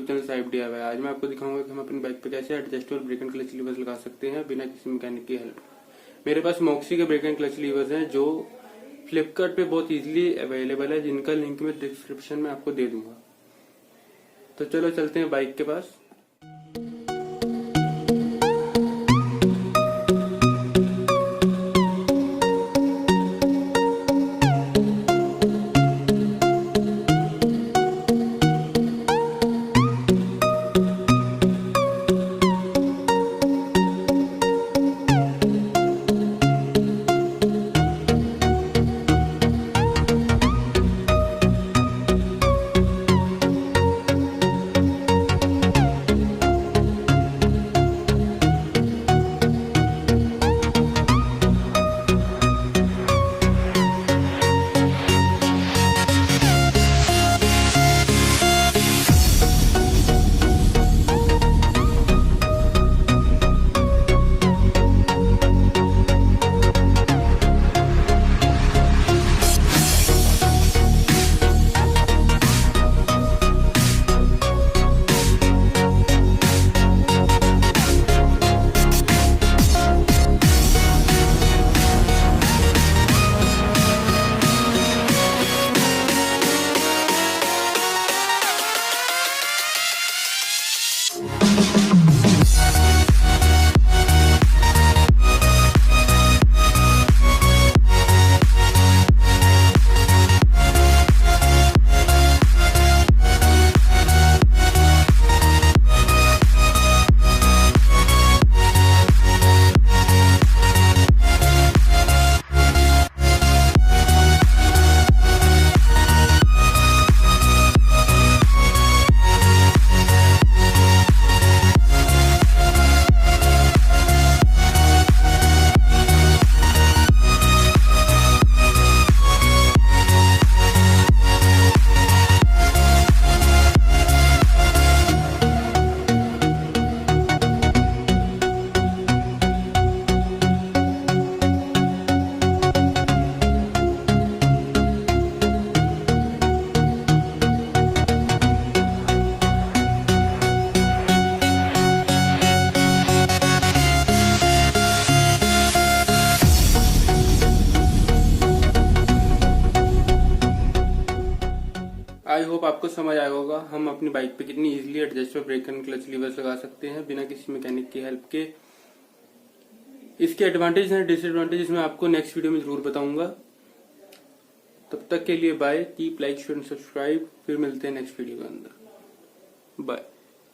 YouTube channel side दिया हुआ है। आज मैं आपको दिखाऊंगा कि हम अपनी बाइक पे कैसे adjustable brake and clutch levers लगा सकते हैं बिना किसी मैकेनिक की हेल्प। मेरे पास मॉक्सी के ब्रेक एंड क्लच लीवर्स हैं जो फ्लिपकार्ट पे बहुत इजीली अवेलेबल है, जिनका लिंक मैं डिस्क्रिप्शन में आपको दे दूंगा। तो चलो चलते हैं बाइक के पास। आई होप आपको समझ आया होगा हम अपनी बाइक पे कितनी easily adjustable brake and clutch levers लगा सकते हैं बिना किसी मैकेनिक की हेल्प के। इसके एडवांटेज एंड डिसएडवांटेजेस मैं आपको नेक्स्ट वीडियो में जरूर बताऊंगा। तब तक के लिए bye, keep like share and subscribe. फिर मिलते हैं नेक्स्ट वीडियो के अंदर। बाय।